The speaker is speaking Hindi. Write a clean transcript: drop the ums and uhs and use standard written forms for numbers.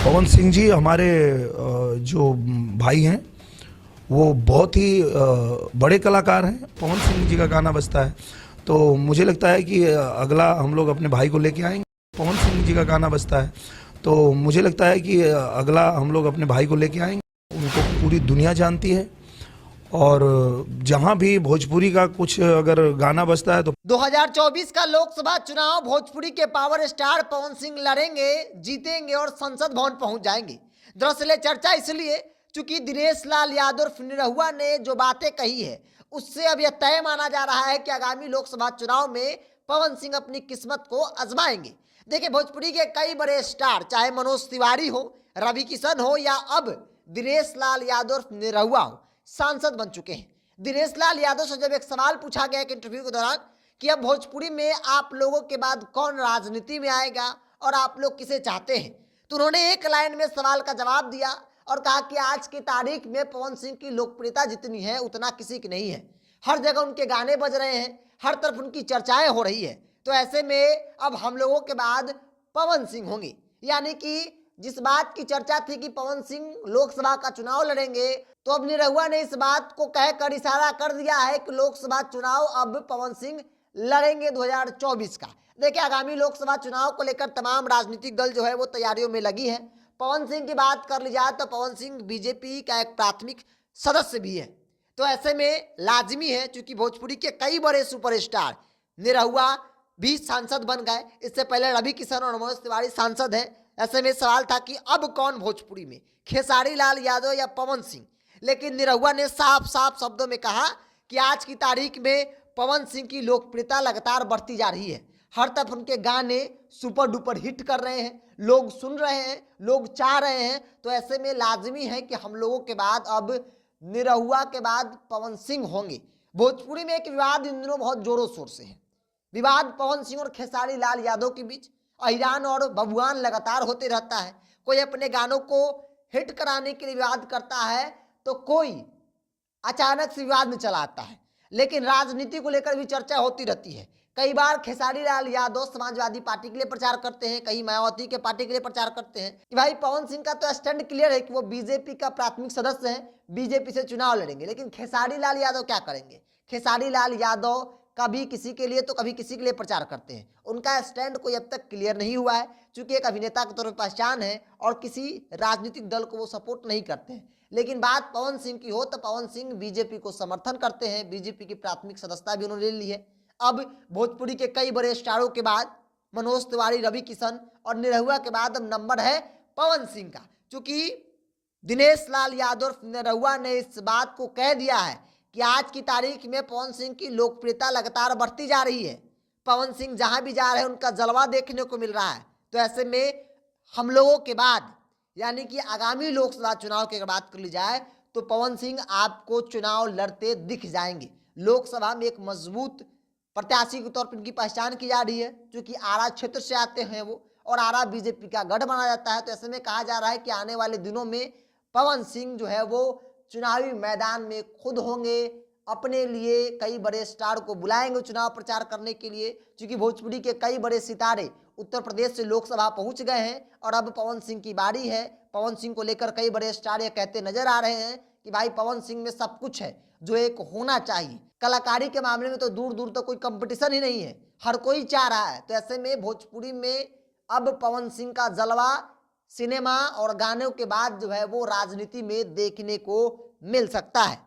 पवन सिंह जी हमारे जो भाई हैं वो बहुत ही बड़े कलाकार हैं। पवन सिंह जी का गाना बजता है तो मुझे लगता है कि अगला हम लोग अपने भाई को लेके आएंगे। पवन सिंह जी का गाना बजता है तो मुझे लगता है कि अगला हम लोग अपने भाई को लेके आएंगे। उनको पूरी दुनिया जानती है और जहां भी भोजपुरी का कुछ अगर गाना बजता है तो 2024 का लोकसभा चुनाव भोजपुरी के पावर स्टार पवन सिंह लड़ेंगे, जीतेंगे और संसद भवन पहुंच जाएंगे। दरअसल चर्चा इसलिए चूंकि दिनेश लाल यादव निरहुआ ने जो बातें कही है उससे अब यह तय माना जा रहा है कि आगामी लोकसभा चुनाव में पवन सिंह अपनी किस्मत को आजमाएंगे। देखिए, भोजपुरी के कई बड़े स्टार, चाहे मनोज तिवारी हो, रवि किशन हो या अब दिनेश लाल यादव निरहुआ हो, सांसद बन चुके हैं। दिनेश लाल यादव से जब एक सवाल पूछा गया एक इंटरव्यू के दौरान कि अब भोजपुरी में आप लोगों के बाद कौन राजनीति में आएगा और आप लोग किसे चाहते हैं, तो उन्होंने एक लाइन में सवाल का जवाब दिया और कहा कि आज की तारीख में पवन सिंह की लोकप्रियता जितनी है उतना किसी की नहीं है। हर जगह उनके गाने बज रहे हैं, हर तरफ उनकी चर्चाएं हो रही है। तो ऐसे में अब हम लोगों के बाद पवन सिंह होंगे, यानी कि जिस बात की चर्चा थी कि पवन सिंह लोकसभा का चुनाव लड़ेंगे, तो अब निरहुआ ने इस बात को कहकर इशारा कर दिया है कि लोकसभा चुनाव अब पवन सिंह लड़ेंगे 2024 का। देखिए, आगामी लोकसभा चुनाव को लेकर तमाम राजनीतिक दल जो है वो तैयारियों में लगी है। पवन सिंह की बात कर ली जाए तो पवन सिंह बीजेपी का एक प्राथमिक सदस्य भी है। तो ऐसे में लाजमी है, चूंकि भोजपुरी के कई बड़े सुपरस्टार निरहुआ भी सांसद बन गए, इससे पहले रवि किशन और मनोज तिवारी सांसद हैं। ऐसे में सवाल था कि अब कौन भोजपुरी में, खेसारी लाल यादव या पवन सिंह। लेकिन निरहुआ ने साफ साफ शब्दों में कहा कि आज की तारीख में पवन सिंह की लोकप्रियता लगातार बढ़ती जा रही है। हर तरफ उनके गाने सुपर डुपर हिट कर रहे हैं, लोग सुन रहे हैं, लोग चाह रहे हैं। तो ऐसे में लाजमी है कि हम लोगों के बाद अब निरहुआ के बाद पवन सिंह होंगे। भोजपुरी में एक विवाद इन दिनों बहुत जोरों शोर से है। विवाद पवन सिंह और खेसारी लाल यादव के बीच अहिरान और बबुआन लगातार होते रहता है। कोई अपने गानों को हिट कराने के लिए विवाद करता है तो कोई अचानक से विवाद में चला आता है। लेकिन राजनीति को लेकर भी चर्चा होती रहती है। कई बार खेसारी लाल यादव समाजवादी पार्टी के लिए प्रचार करते हैं, कहीं मायावती के पार्टी के लिए प्रचार करते हैं कि भाई पवन सिंह का तो स्टैंड क्लियर है कि वो बीजेपी का प्राथमिक सदस्य है, बीजेपी से चुनाव लड़ेंगे। लेकिन खेसारी लाल यादव क्या करेंगे? खेसारी लाल यादव कभी किसी के लिए तो कभी किसी के लिए प्रचार करते हैं। उनका स्टैंड कोई अब तक क्लियर नहीं हुआ है, चूंकि एक अभिनेता के तौर पर पहचान है और किसी राजनीतिक दल को वो सपोर्ट नहीं करते हैं। लेकिन बात पवन सिंह की हो तो पवन सिंह बीजेपी को समर्थन करते हैं, बीजेपी की प्राथमिक सदस्यता भी उन्होंने ले ली है। अब भोजपुरी के कई बड़े स्टारों के बाद मनोज तिवारी, रवि किशन और निरहुआ के बाद अब नंबर है पवन सिंह का। चूंकि दिनेश लाल यादव निरहुआ ने इस बात को कह दिया है कि आज की तारीख में पवन सिंह की लोकप्रियता लगातार बढ़ती जा रही है। पवन सिंह जहां भी जा रहे हैं उनका जलवा देखने को मिल रहा है। तो ऐसे में हम लोगों के बाद, यानी कि आगामी लोकसभा चुनाव की अगर बात कर ली जाए तो पवन सिंह आपको चुनाव लड़ते दिख जाएंगे। लोकसभा में एक मजबूत प्रत्याशी के तौर पर उनकी पहचान की जा रही है, क्योंकि आरा क्षेत्र से आते हैं वो और आरा बीजेपी का गढ़ माना जाता है। तो ऐसे में कहा जा रहा है कि आने वाले दिनों में पवन सिंह जो है वो चुनावी मैदान में खुद होंगे, अपने लिए कई बड़े स्टार को बुलाएंगे चुनाव प्रचार करने के लिए। क्योंकि भोजपुरी के कई बड़े सितारे उत्तर प्रदेश से लोकसभा पहुंच गए हैं और अब पवन सिंह की बारी है। पवन सिंह को लेकर कई बड़े स्टार ये कहते नजर आ रहे हैं कि भाई पवन सिंह में सब कुछ है जो एक होना चाहिए। कलाकारी के मामले में तो दूर दूर तक कोई कंपटीशन ही नहीं है, हर कोई चाह रहा है। तो ऐसे में भोजपुरी में अब पवन सिंह का जलवा सिनेमा और गानों के बाद जो है वो राजनीति में देखने को मिल सकता है।